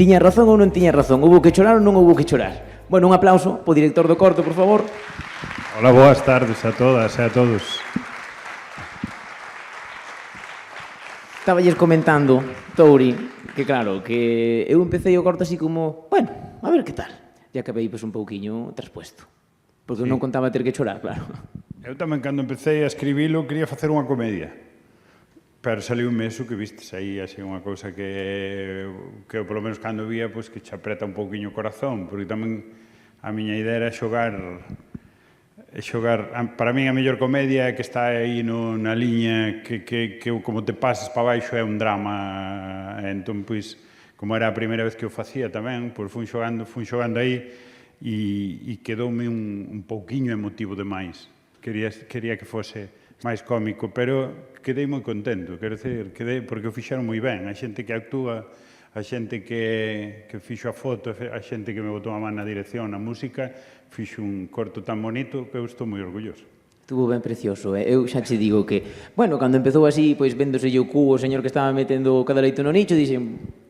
Tiña razón ou non tiña razón? Houbo que chorar ou non houbo que chorar? Bueno, un aplauso po director do corto, por favor. Hola, boas tardes a todas e a todos. Estáballes comentando, Touri, que claro, que eu empecé o corto así como, bueno, a ver que tal. E acabei pois un pouquiño traspuesto. Porque eu non contaba ter que chorar, claro. Eu tamén, cando empecé a escribilo, quería facer unha comedia. Pero saliu un meso que vistes aí, así, unha cousa que eu, polo menos, cando vía, pois, que che apreta un pouquiño o corazón. Porque tamén a miña idea era xogar, para min a mellor comedia é que está aí na liña que como te pases para baixo é un drama. Entón, pois, como era a primeira vez que o facía tamén, pois fun xogando aí e quedoume un pouquiño emotivo demais. Quería que fose máis cómico, pero quedei moi contento, quero dicir, porque o fixeron moi ben. A xente que actúa, a xente que fixo a foto, a xente que me botou a man na dirección, na música, fixo un corto tan bonito que eu estou moi orgulloso. Estuvo ben precioso, eu xa che digo que, bueno, cando empezou así, pois vendose o cu o señor que estaba metendo cada leito no nicho, dixen...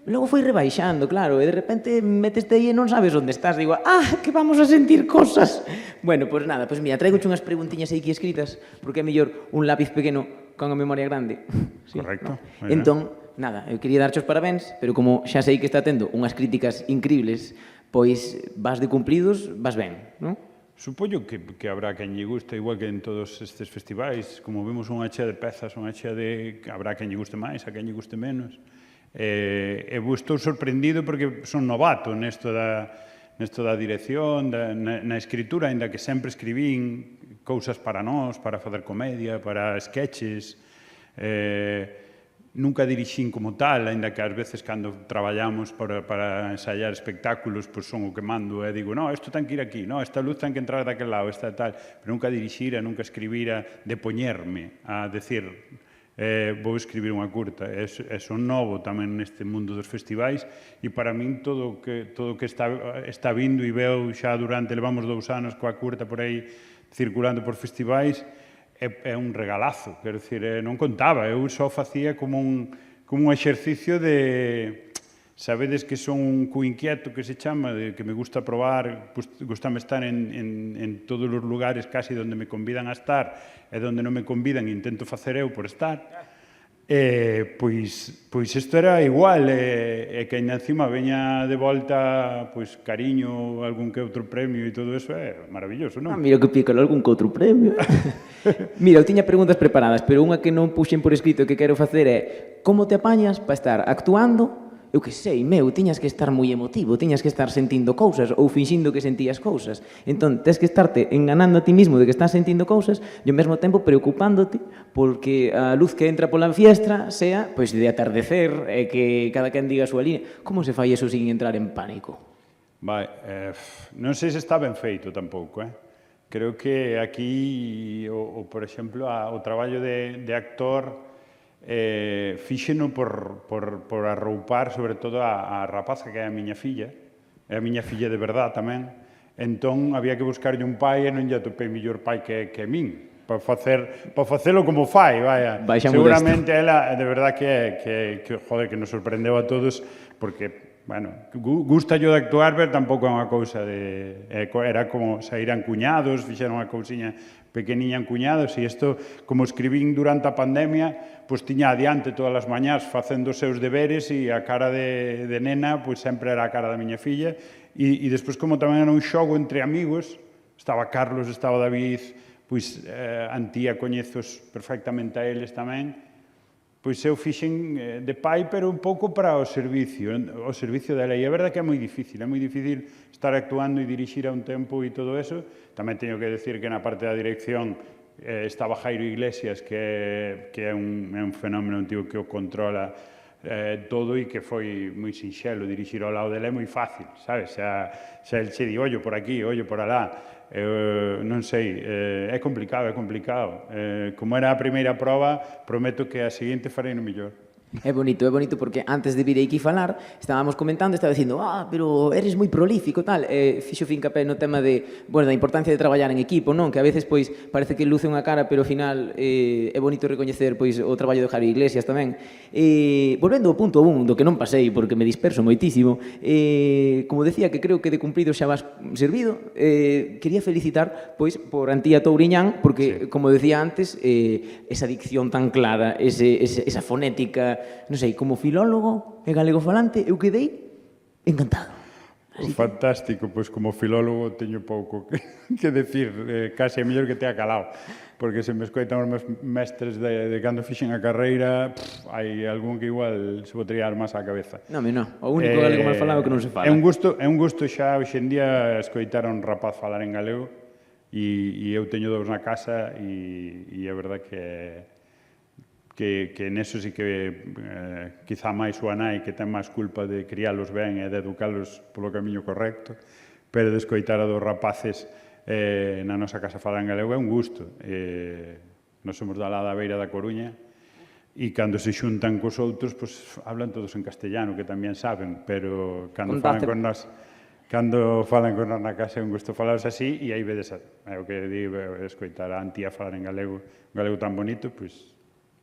Logo foi rebaixando, claro, e de repente meteste aí e non sabes onde estás. Digo, que vamos a sentir cosas. Bueno, pois nada, pois mira, traigo unhas preguntiñas aí aquí escritas, porque é mellor un lápiz pequeno con a memoria grande. Sí, correcto. No? Entón, nada, eu quería darche os parabéns, pero como xa sei que está tendo unhas críticas increíbles, pois vas de cumplidos, vas ben, non? Supoño que habrá quen lle guste, igual que en todos estes festivais, como vemos unha chea de pezas, unha chea de... Habrá quen lle guste máis, a quen lle guste menos. Estou sorprendido porque son novato nesto da dirección, na escritura, ainda que sempre escribín cousas para nós, para facer comedia, para sketches. Nunca dirixín como tal, ainda que ás veces cando traballamos para ensaiar espectáculos, pois son o que mando e digo, no, isto ten que ir aquí, no, esta luz ten que entrar daquel lado, esta tal, pero nunca dirixira, nunca escribira de poñerme a decir... vou escribir unha curta. Son novo tamén neste mundo dos festivais e para min todo o que está vindo e veo xa durante, levamos 2 anos coa curta por aí circulando por festivais, é un regalazo. Quero dicir, non contaba, eu só facía como un exercicio de... Sabedes que son un cu inquieto que se chama, que me gusta probar, gustame estar en todos os lugares casi onde me convidan a estar e onde non me convidan intento facer eu por estar. Pois isto era igual, e que ainda encima veña de volta cariño, algún que outro premio e todo eso é maravilloso, non? Mira que pícalo, algún que outro premio. Mira, eu tiña preguntas preparadas, pero unha que non puxen por escrito e que quero facer é como te apañas para estar actuando. Eu que sei, tiñas que estar moi emotivo, tiñas que estar sentindo cousas ou finxindo que sentías cousas. Entón, tens que estarte enganando a ti mismo de que estás sentindo cousas e ao mesmo tempo preocupándote porque a luz que entra pola fiestra sea, pois, de atardecer e que cada quen diga a súa línea. Como se fai eso sin entrar en pánico? Non sei se está ben feito tampouco, Creo que aquí, por exemplo, o traballo de actor... fíxeno por arroupar sobre todo a rapaza que é a miña filla, é a miña filla de verdad tamén, entón había que buscarlle un pai e non lle atopei mellor pai que min para facelo como fai, vaya. Seguramente ela de verdad que nos sorprendeu a todos porque, bueno, gusta yo de actuar, pero tampouco é unha cousa de... Era como saíran cuñados, fixeron unha cousiña pequeniña en cuñados, e isto, como escribín durante a pandemia, pois tiña adiante todas as mañás facendo os seus deberes e a cara de nena, pois sempre era a cara da miña filla, e despois, como tamén era un xogo entre amigos, estaba Carlos, estaba David, pois Antía coñezos perfectamente a eles tamén, pois eu fixen de pai, pero un pouco para o servicio dela. E é verdade que é moi difícil estar actuando e dirixir a un tempo e todo eso. Tamén teño que decir que na parte da dirección estaba Jairo Iglesias, que é un fenómeno, un tío que o controla todo e que foi moi sinxelo dirixir ao lado dela, é moi fácil, sabes? Xa el che di, ollo por aquí, ollo por alá. Non sei, é complicado. Como era a primeira proba, prometo que a seguinte farei no mellor. É bonito porque antes de vir aquí falar, estábamos comentando, estaba dicindo, pero eres moi prolífico, tal. Fixo fincapé no tema da importancia de traballar en equipo, non? Que a veces, pois, parece que luce unha cara, pero ao final é bonito recoñecer, pois, o traballo de Javi Iglesias tamén. Volvendo ao punto 1, do que non pasei, porque me disperso moitísimo, como decía, que creo que de cumprido xa vas servido, quería felicitar, pois, por Antía Touriñán, porque, como decía antes, esa dicción tan clara, esa fonética, non sei, como filólogo e galego falante, eu quedei encantado. Fantástico, pois como filólogo teño pouco que decir, case é mellor que te ha calado, porque se me escoitan os meus mestres de cando fixen a carreira, hai algún que igual se botaría máis á cabeza. Non, o único galego mal falado que non se fala. É un gusto xa hoxe en día escoitar a un rapaz falar en galego e eu teño dous na casa e é verdad que neso sí que quizá máis o nai que ten máis culpa de criálos ben e de educalos polo camiño correcto, pero de escoitar a dos rapaces na nosa casa falar en galego é un gusto. Nós somos da beira da Coruña e cando se xuntan cos outros, pois hablan todos en castellano, que tamén saben, pero cando falan con nós na casa é un gusto falaros así e aí vedes o que digo, escoitar a Antía falar en galego, un galego tan bonito, pois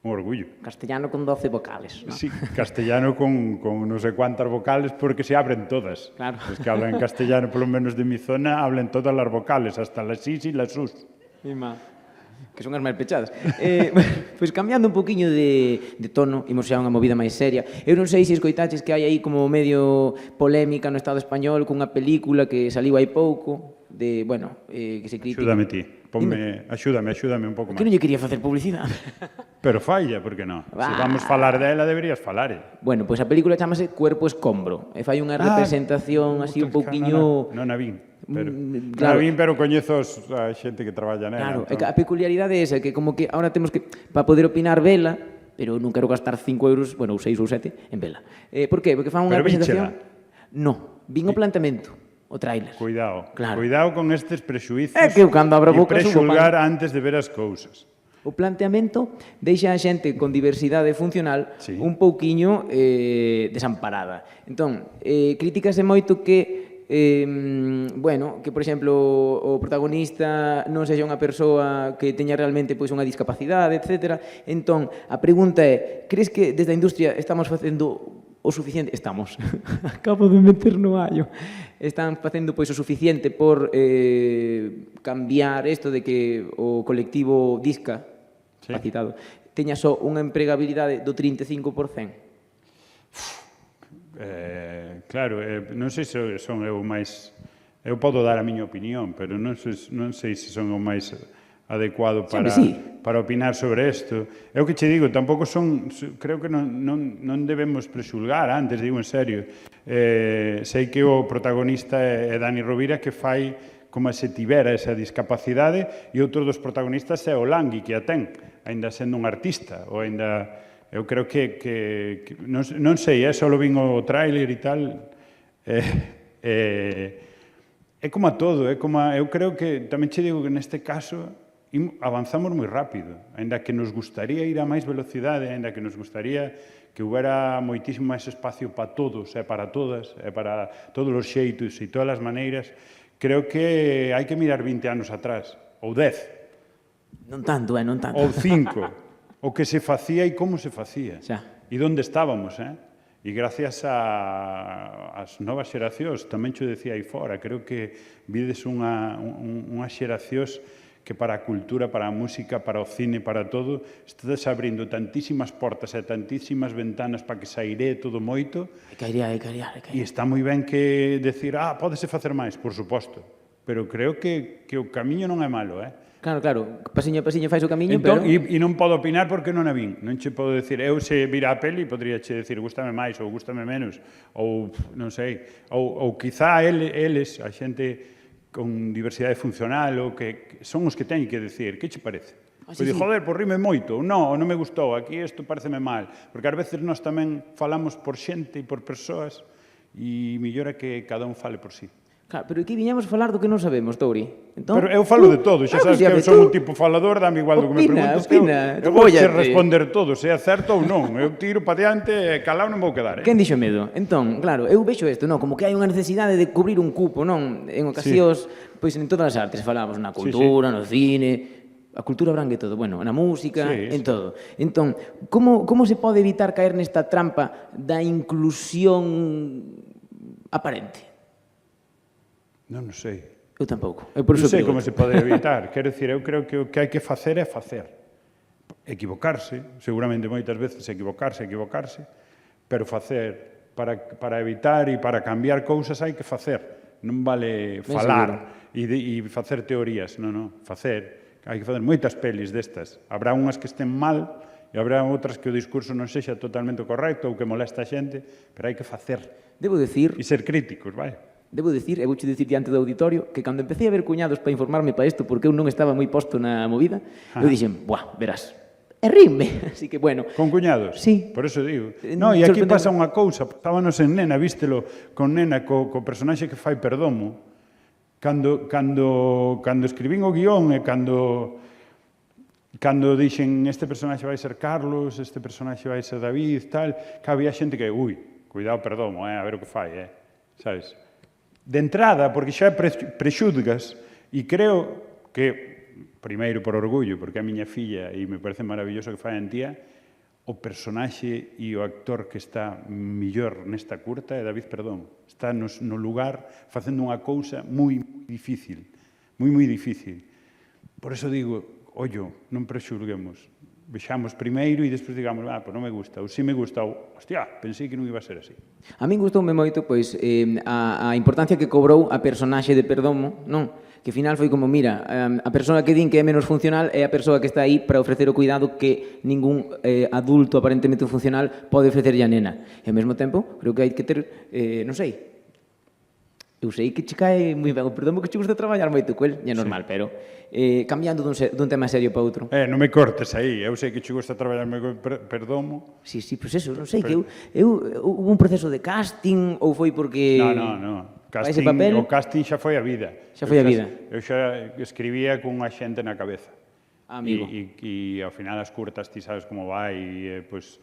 un orgullo. Castellano con 12 vocales, ¿no? Sí, castellano con non sei cuántas vocales porque se abren todas. Claro. Os que hablan castellano, polo menos de mi zona, hablan todas as vocales, hasta las sis e las sus. Que son as máis pechadas. Pois cambiando un poquinho de tono, imos xa unha movida máis seria. Eu non sei se escoitaches que hai aí como medio polémica no Estado español cunha película que saliu hai pouco, que se critica. Axúdame ti, axúdame un pouco máis. Que non lle quería facer publicidade. Pero falla, por que non? Se vamos falar dela, deberías falar. Bueno, pois a película chamase Cuerpo Escombro e fai unha representación así un pouquiño... Non a vin, pero coñezo a xente que traballa nela. Claro, a peculiaridade é esa, que como que ahora temos que, para poder opinar, vela, pero non quero gastar 5 euros, ou 6 ou 7, en vela. Por qué? Porque fan unha representación... No, vin o planteamento, o tráiler. Cuidado con estes prexuizos é que eu cando abro boca e prexulgar antes de ver as cousas. O planteamento deixa a xente con diversidade funcional un pouquiño desamparada. Entón, critícase moito que que, por exemplo, o protagonista non sexa unha persoa que teña realmente unha discapacidade, etc. Entón, a pregunta é, crees que desde a industria estamos facendo o suficiente? Estamos. Acabo de meter no allo. Están facendo o suficiente por cambiar isto de que o colectivo discapacitado teña só unha empregabilidade do 35%. Claro, non sei se son eu máis... Eu podo dar a miña opinión, pero non sei se son o máis adecuado para opinar sobre isto. É o que che digo, tampouco son... Creo que non debemos prexulgar antes, digo en serio. Sei que o protagonista é Dani Rovira, que fai como se tivera esa discapacidade, e outro dos protagonistas é o Langui, que a ten, aínda sendo un artista, ou aínda... Eu creo que non sei, só vin o tráiler e tal, é como a todo, eu creo que, tamén che digo que neste caso avanzamos moi rápido, aínda que nos gustaría ir a máis velocidade, aínda que nos gustaría que houbera moitísimo máis espacio para todos e para todas, e para todos os xeitos e todas as maneiras, creo que hai que mirar 20 anos atrás, ou 10. Non tanto, non tanto. Ou 5. O que se facía e como se facía. E onde estábamos, E gracias ás novas xeracións, tamén xo decía aí fora, creo que vides unhas xeracións que para a cultura, para a música, para o cine, para todo, estás abrindo tantísimas portas e tantísimas ventanas para que sairé todo moito. E está moi ben que decir, pódese facer máis, por suposto. Pero creo que o camiño non é malo, Claro, pasiño a pasiño fais o camiño, pero... E non podo opinar porque non a vin. Non che podo decir, eu se vira a peli, podría che decir, gústame máis ou gústame menos, ou non sei, ou quizá eles, a xente con diversidade funcional, ou que son os que teñen que decir, que che parece? Pois di, joder, rime moito, ou non me gustou, aquí isto pareceme mal, porque ás veces nós tamén falamos por xente e por persoas, e mellor é que cada un fale por sí. Claro, pero aquí viñamos falar do que non sabemos, Touri. Entón, Pero eu falo de todo, xa sabes que eu son un tipo falador, dame igual do que me preguntes, eu vou che responder todo, se é certo ou non. Eu tiro pa diante e calao non vou quedar. Quen dixo medo? Entón, claro, eu vexo isto, non? Como que hai unha necesidade de cubrir un cupo, non? En ocasións, pois en todas as artes, falamos na cultura, no cine, a cultura abrangue todo, bueno, na música, en todo. Entón, como se pode evitar caer nesta trampa da inclusión aparente? Non sei. Eu tampouco. Eu por Non iso sei digo. como se pode evitar. Quero dicir, eu creo que o que hai que facer é facer. Equivocarse, seguramente moitas veces equivocarse, pero facer. Para evitar e para cambiar cousas hai que facer. Non vale falar e facer teorías. Non, facer. Hai que facer moitas pelis destas. Habrá unhas que estén mal e habrá outras que o discurso non sexa totalmente correcto ou que molesta a xente, pero hai que facer. Debo decir... E ser críticos, vai. Debo dicir, e vouche dicir diante do auditorio, que cando empecé a ver cuñados para informarme para isto, porque eu non estaba moi posto na movida, eu dixen, buah, verás, e rime. Así que, bueno... Con cuñados? Sí. Por eso digo. No, e aquí pasa unha cousa, estábamos en Nena, vístelo con Nena, co personaxe que fai Perdomo, cando escribín o guión e cando dixen este personaxe vai ser Carlos, este personaxe vai ser David, tal, que había xente que, cuidado Perdomo, a ver o que fai, sabes? De entrada, porque xa prexudgas, e creo que, primeiro por orgullo, porque a miña filla, e me parece maravilloso que fai en tía, o personaxe e o actor que está millor nesta curta é David Perdomo. Está no lugar facendo unha cousa moi difícil, moi difícil. Por eso digo, ollo, non prexulguemos. Vexamos primeiro e despois digamos, pois non me gusta, ou si me gusta, ou, hostia, pensei que non iba a ser así. A min gustoume moito, pois, a importancia que cobrou a personaxe de Perdomo, non? Que ao final foi como, mira, a persoa que din que é menos funcional é a persoa que está aí para ofrecer o cuidado que ningún adulto aparentemente funcional pode ofrecerlle a nena. E ao mesmo tempo, creo que hai que ter, non sei, eu sei que che cae moi ben o Perdomo, que che gusta traballar moito co el, é normal, pero cambiando dun tema serio para outro. Non me cortes aí, eu sei que che gusta traballar con Perdomo. Sí, pois eso, non sei, que hubo un proceso de casting ou foi porque... Non. O casting xa foi a vida. Xa foi a vida. Eu xa escribía cunha xente na cabeza. Amigo. E ao final as curtas ti sabes como vai e, pois,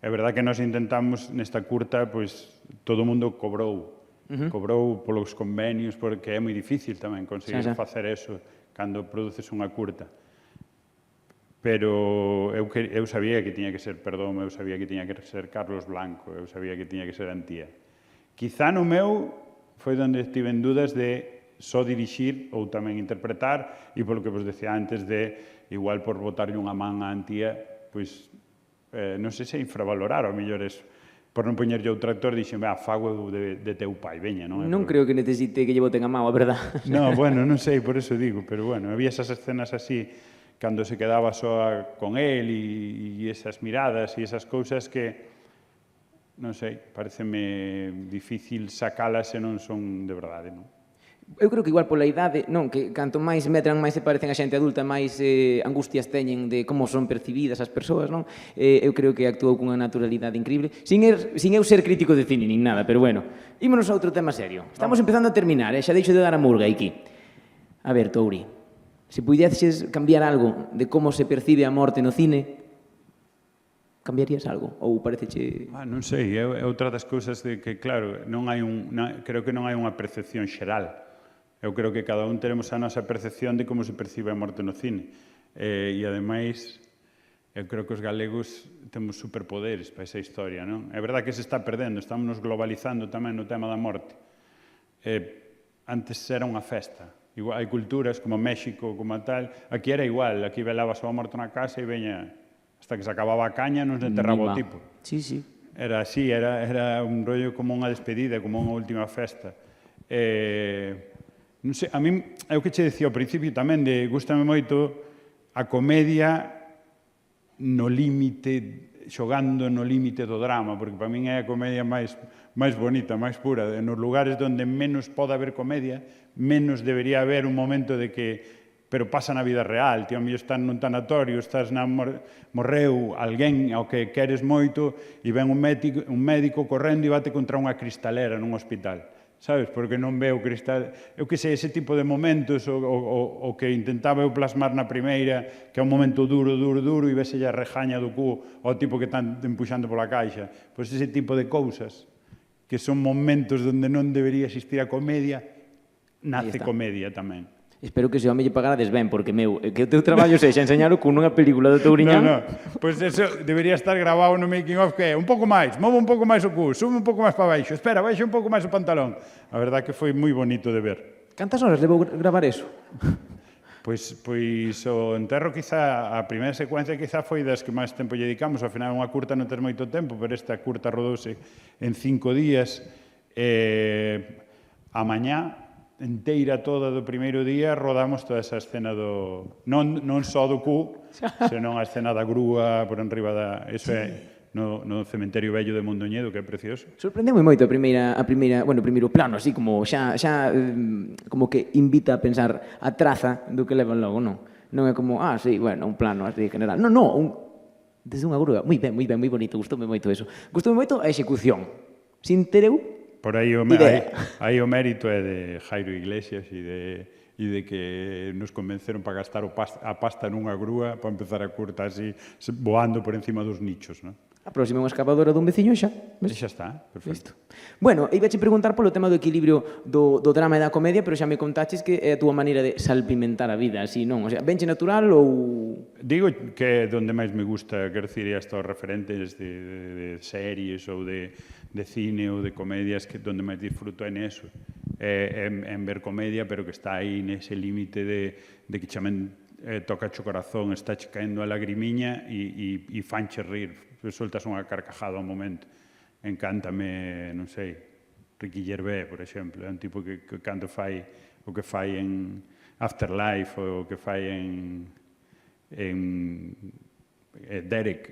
é verdad que nós intentamos nesta curta, pois, todo o mundo cobrou. Cobrou polos convenios, porque é moi difícil tamén conseguir facer eso cando produces unha curta. Pero eu sabía que tiña que ser Perdomo, eu sabía que tiña que ser Carlos Blanco, eu sabía que tiña que ser Antía. Quizá no meu foi onde estive en dudas de só dirixir ou tamén interpretar, e polo que vos decía antes de, igual por botarlle unha man a Antía, pois, non sei se infravalorar, ao mellor es, por non poñerlle outro actor, dixen, fago de teu pai, veña, non? Non creo que necesite que lle boten a mão, a verdad. Non, bueno, non sei, por eso digo, pero bueno, había esas escenas así, cando se quedaba só con él e esas miradas e esas cousas que, non sei, pareceme difícil sacalas se non son de verdade, non? Eu creo que igual pola idade, non, que canto máis medran, máis se parecen a xente adulta, máis angustias teñen de como son percibidas as persoas, non? Eu creo que actuou cunha naturalidade increíble, sin eu ser crítico de cine nin nada, pero bueno, ímonos a outro tema serio. Estamos empezando a terminar, xa deixo de dar a murga aquí. A ver, Touri, se puideses cambiar algo de como se percibe a morte no cine, cambiarías algo? Ou pareceche... Non sei, é outra das cousas de que, claro, creo que non hai unha percepción xeral. Eu creo que cada un teremos a nosa percepción de como se percibe a morte no cine. E, ademais, eu creo que os galegos temos superpoderes para esa historia, non? É verdad que se está perdendo, estamos nos globalizando tamén no tema da morte. Antes era unha festa. Hai culturas como México, como tal, aquí era igual, aquí velabas a morte na casa e veña, hasta que se acababa a caña, non se enterraba o tipo. Sí. Era así, era un rollo como unha despedida, como unha última festa. Non sei, a min, é o que che decía ao principio tamén, gústame moito a comedia no límite, xogando no límite do drama, porque para min é a comedia máis bonita, máis pura. Nos lugares onde menos pode haber comedia, menos debería haber un momento de que, pero pasa na vida real, ti ao mellor estás nun tanatorio, estás morreu alguén ao que queres moito e ven un médico correndo e bate contra unha cristalera nun hospital. sabes? Porque non veo cristal... Eu que sei, ese tipo de momentos, o que intentaba eu plasmar na primeira, que é un momento duro, e vese a rejaña do cu ao tipo que están empuxando pola caixa. Pois ese tipo de cousas, que son momentos onde non debería existir a comedia, nace comedia tamén. Espero que se home lle pagarades ben, porque, que o teu traballo sexa enseñar o cu nunha película do Touriñán. No. Pois eso debería estar grabado no making of, que é un pouco máis, move un pouco máis o cu, sube un pouco máis para baixo, espera, baixa un pouco máis o pantalón. A verdad que foi moi bonito de ver. Cantas horas levou gravar eso? Pois o enterro, quizá, a primeira secuencia quizá foi das que máis tempo lle dedicamos. Ao final unha curta non tes moito tempo, pero esta curta rodouse en 5 días. A mañá enteira toda do primeiro día rodamos toda esa escena non só do cu, senón a escena da grúa por enriba da... Eso é no cementerio vello de Mondoñedo, que é precioso. Sorprendeu-me moito o primeiro plano, así como xa como que invita a pensar a traza do que levan logo, non? Non é como, sí, bueno, un plano así general. Non, desde unha grúa. Moi ben, moi bonito, gustoume moito eso. Gustoume moito a execución. Sin ter eu por aí o mérito é de Jairo Iglesias e de que nos convenceron para gastar a pasta nunha grúa para empezar a curta así, voando por encima dos nichos, non? A próxima é unha excavadora dun veciño xa. E xa está, perfecto. Bueno, ibache preguntar polo tema do equilibrio do drama e da comedia, pero xa me contaches que é a túa maneira de salpimentar a vida, así, non? O sea, benche natural ou... Digo que é onde máis me gusta, quero dicir, estos referentes de series ou de cine ou de comedias, que onde máis disfruto é neso. En ver comedia, pero que está aí nese límite de que chamen toca o corazón, está che caendo a lagrimiña e fanche rir, soltas unha carcajada ao momento. Encántame, non sei, Ricky Gervais, por exemplo, é un tipo que cando fai o que fai en Afterlife ou o que fai en Derek,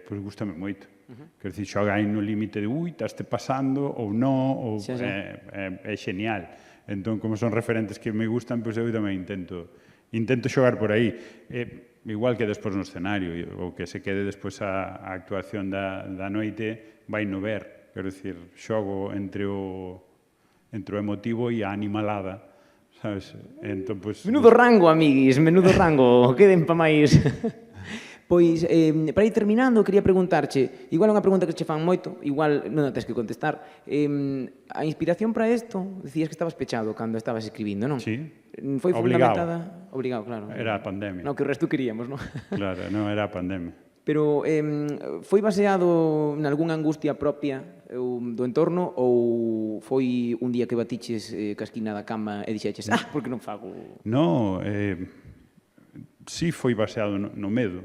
pois gustame moito. Quer dizer, xoga aí no límite de taste pasando ou non, é genial. Entón, como son referentes que me gustan, pois eu tamén intento xogar por aí. Igual que despois no escenario, o que se quede despois a actuación da noite, vai no ver. Quero dicir, xogo entre o emotivo e a animalada, sabes? Entón, pois... Menudo rango, amiguis, menudo rango. Queden pa máis... Pois, para ir terminando, quería preguntarche, igual é unha pregunta que che fan moito, igual non a tens que contestar. A inspiración para isto, decías que estabas pechado cando estabas escribindo, non? Sí. Foi fundamentada... Obligado, claro. Era a pandemia. Non, que o resto queríamos, non? Claro, non era a pandemia. Pero foi baseado en algunha angustia propia do entorno ou foi un día que batiches casquina da cama e dixeches, porque non fago... Non, sí foi baseado no medo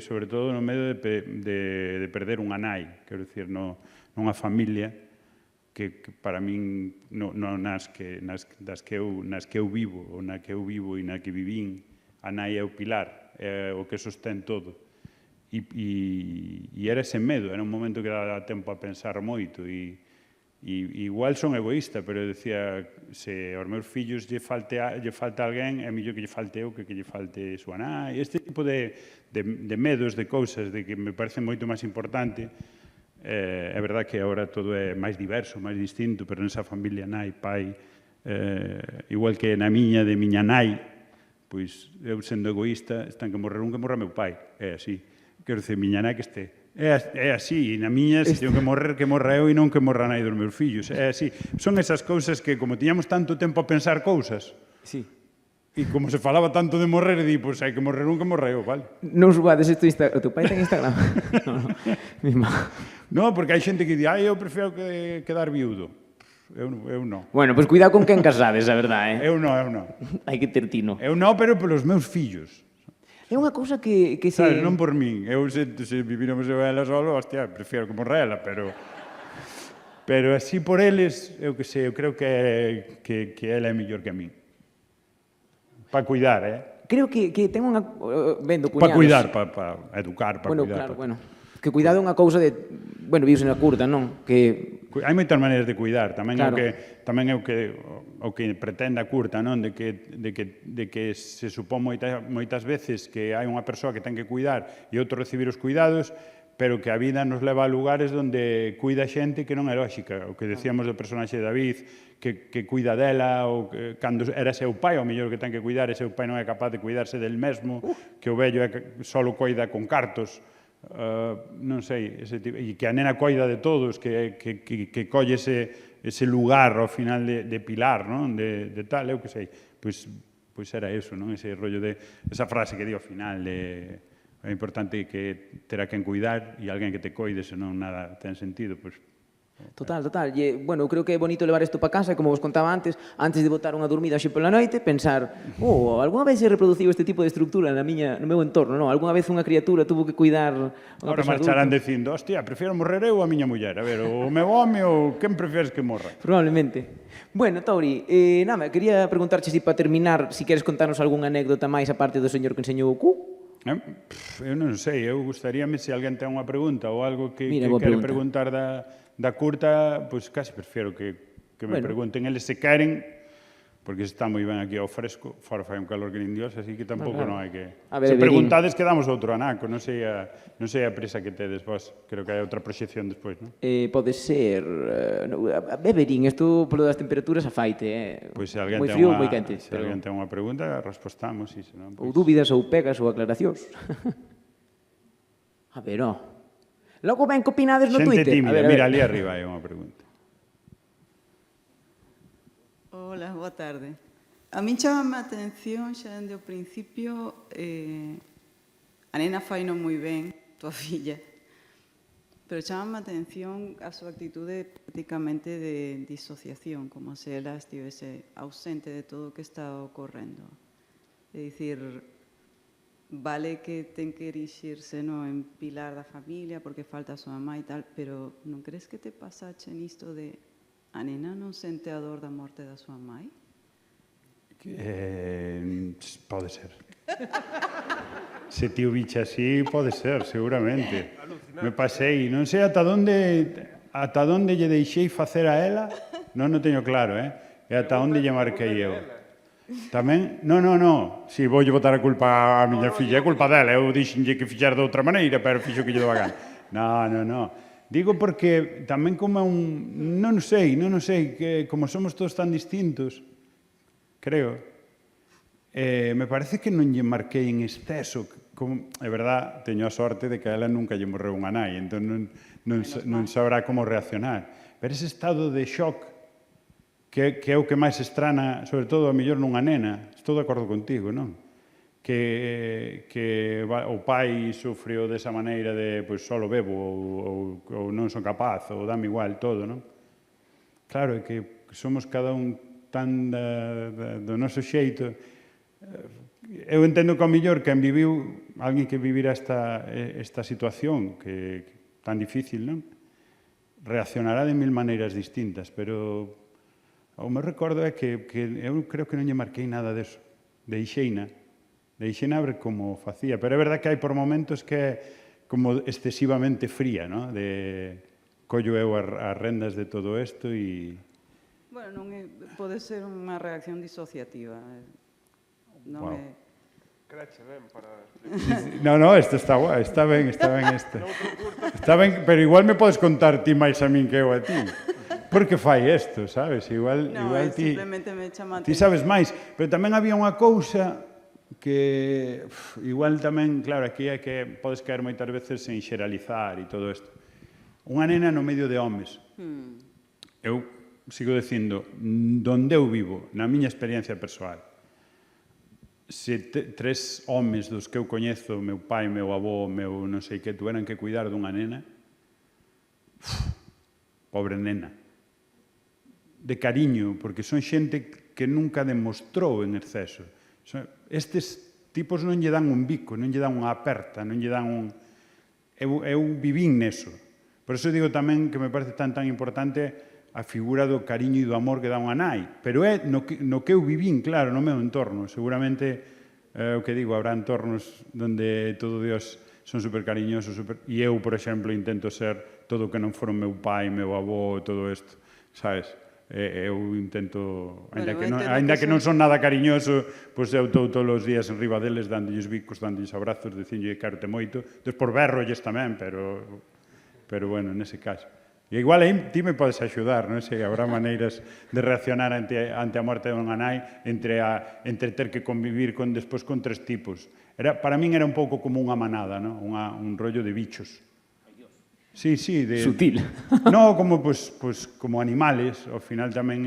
sobre todo no medo de perder unha nai, quero dicir, nunha familia que para min nas que eu vivo ou na que eu vivo e na que vivín, a nai é o pilar, é o que sostén todo. E era ese medo, era un momento que daba tempo a pensar moito e igual son egoísta, pero decía, se aos meus fillos lle falta alguén, é mellor que lle falte eu que lle falte súa nai. Este tipo de medos, de cousas, de que me parece moito máis importante. É verdad que agora todo é máis diverso, máis distinto, pero nesa familia nai, pai, igual que na miña de miña nai, pois eu sendo egoísta, están que morrer un que morra meu pai. É así. Quero dizer, miña nai que este... É así, e na miña, se teño que morra eu e non que morra nai dos meus fillos. É así. Son esas cousas que, como tiñamos tanto tempo a pensar cousas, e como se falaba tanto de morrer, pois hai que morrer un que morra eu, vale? Non subades isto Instagram. O teu pai ten Instagram? Non, porque hai xente que di, eu prefiro quedar viudo. Eu non. Bueno, pois cuidado con quen casades, a verdade, Eu non. Hai que ter tino. Eu non, pero pelos meus fillos. É unha cousa que se... Sabes, non por min. Eu, se viviramos eu ela solo, hostia, prefiero que morra ela, pero así por eles, eu que sei, eu creo que ela é mellor que a min. Para cuidar, Creo que ten unha... Vendo cuñados... Para cuidar, para educar, para cuidar. Claro, que cuidado é unha cousa de... Bueno, viuse na curta, non? Que... Hai moitas maneiras de cuidar, tamén é o que pretende a curta, non? De que se supón moitas veces que hai unha persoa que ten que cuidar e outro recibir os cuidados, pero que a vida nos leva a lugares onde cuida xente que non é lógica. O que decíamos do personaxe de David, que cuida dela, ou que, cando era seu pai, ao mellor que ten que cuidar, e seu pai non é capaz de cuidarse del mesmo, que o vello solo coida con cartos, non sei, e que a nena coida de todos, que colle ese lugar ao final de pilar, non? De tal, eu que sei. Pois era eso, non? Ese rollo de, esa frase que di ao final de é importante que terá quen cuidar e alguén que te coide, senón nada ten sentido, pois. Total. E, bueno, creo que é bonito levar isto para casa, como vos contaba antes de botar unha dormida hoxe pola noite, pensar, algunha vez se reproduciu este tipo de estructura no meu entorno, non? Algunha vez unha criatura tuvo que cuidar unha Ahora persoa marcharán adulta. dicindo, hostia, prefiero morrer eu ou a miña muller, a ver, o meu home ou quen prefieres que morra? Probablemente. Bueno, Tauri, nada, quería preguntarche si para terminar, si queres contarnos algunha anécdota máis aparte do señor que enseñou o cu. Eu non sei, eu gustaríame se alguén ten unha pregunta ou algo que Mira, quere boa preguntar da curta, pois casi prefiero que me pregunten eles se queren, porque está moi ben aquí ao fresco, fora fai un calor que nin Dios, así que tampouco non hai que... A ver, Se Berín. preguntades, quedamos outro anaco, non sei a prisa que tedes vos, creo que hai outra proxección despois, non? Pode ser... Beberín, isto polo das temperaturas afaite, Pois se alguén moi ten frío, unha, moi quente. se alguén ten unha pregunta, respostamos, e senón, Ou pois... dúbidas, ou pegas, ou aclaracións. A ver, Logo ben que opinades no Xente Twitter. tímida, A ver. mira, ali arriba hai unha pregunta. Hola, boa tarde. A min chamame a atención xa dende o principio a nena faino moi ben, tua filla, pero chamame a atención a súa actitude prácticamente de disociación, como se ela estivese ausente de todo o que está ocorrendo. É dicir, vale que ten que erixirse en pilar da familia porque falta a súa mamá e tal, pero non crees que te pasache nisto de a nena non sente a dor da morte da súa mãe? Pode ser. Se ti o biche así, pode ser, seguramente. Me pasei, non sei ata onde lle deixei facer a ela, non o teño claro, e ata onde lle marquei eu. Tamén, non, si voulle botar a culpa a miña filla, é culpa dela, eu dixenlle que fixar de outra maneira, pero fixo que lle daba gana. Non. Digo porque tamén como é un... Non sei, que como somos todos tan distintos, creo, me parece que non lle marquei en exceso. É verdad, teño a sorte de que a ela nunca lle morreu unha nai, entón non sabrá como reaccionar. Pero ese estado de shock que é o que máis estrana, sobre todo a mellor nunha nena, estou de acordo contigo, non? Que o pai sufriu desa maneira de, pois, solo bebo, ou non son capaz, ou dame igual todo, non? Claro, é que somos cada un tan do noso xeito. Eu entendo que ao mellor quen viviu, alguén que vivira esta situación que tan difícil, non? Reaccionará de mil maneiras distintas, pero o meu recordo é que eu creo que non lle marquei nada deso. Deixeina ver como facía, pero é verdad que hai por momentos que é como excesivamente fría, non? Collo eu as rendas de todo isto e... Bueno, pode ser unha reacción disociativa. Non é... Creche ben para... Non, isto está guai, está ben isto. Está ben, pero igual me podes contar ti máis a min que eu a ti. Por que fai isto, sabes? Igual ti... simplemente me chama a Ti sabes máis, pero tamén había unha cousa que igual tamén, claro, aquí é que podes caer moitas veces en xeralizar e todo isto. Unha nena no medio de homes. Eu sigo dicindo, donde eu vivo, na miña experiencia persoal, se tres homes dos que eu coñezo, meu pai, meu avó, meu non sei que, tuveran que cuidar dunha nena, pobre nena, de cariño, porque son xente que nunca demostrou en exceso. Estes tipos non lle dan un bico, non lle dan unha aperta, non lle dan un... Eu vivín neso. Por iso digo tamén que me parece tan importante a figura do cariño e do amor que dá unha nai. Pero é no que eu vivín, claro, no meu entorno. Seguramente, o que digo, habrá entornos onde todo Dios son super cariñosos, e eu, por exemplo, intento ser todo o que non foron meu pai, meu avó, todo isto, sabes? eu intento, Bueno, ainda que non son nada cariñoso, pois eu estou todos os días en riba deles, dándolles bicos, dándolles abrazos, dicinlle que quero-te moito, por berrolles tamén, pero bueno, nese caso. E igual aí ti me podes axudar, non sei, habrá maneiras de reaccionar ante a morte de unha nai entre ter que convivir despois con 3 tipos. Para min era un pouco como unha manada, non? Un rollo de bichos. Sí. Sutil. No, como animales, ao final tamén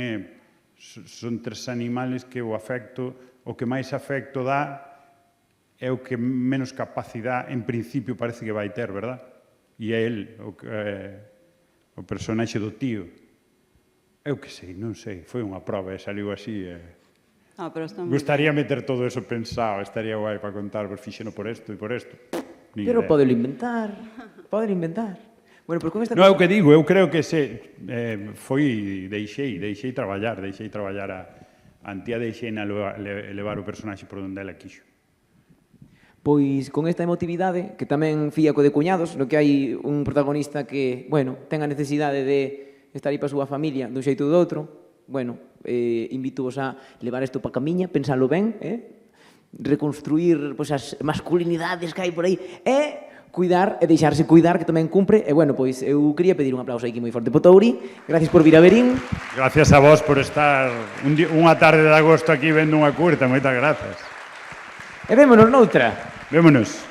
son 3 animales que o que máis afecto dá é o que menos capacidade, en principio, parece que vai ter, verdad? E é el, o personaxe do tío. Eu que sei, non sei, foi unha prova e saliu así. Pero está moi Gustaría meter todo eso pensado, estaría guai para contar, fixeno por isto e por isto. Pero podelo inventar. Bueno, pois con esta Non é o que digo, eu creo que deixei traballar a Antía deixei na levar o personaxe por onde ela quixo. Pois con esta emotividade, que tamén fía co de cuñados, no que hai un protagonista que, bueno, ten a necesidade de estar aí para a súa familia dun xeito ou do outro, bueno, invito-vos a levar isto para a camiña, pensalo ben, reconstruir pois, as masculinidades que hai por aí, e cuidar e deixarse cuidar, que tamén cumpre, e bueno, pois eu quería pedir un aplauso aquí moi forte po Touri, gracias por vir a Verín. Gracias a vos por estar unha tarde de agosto aquí vendo unha curta, moitas grazas. E vémonos noutra. Vémonos.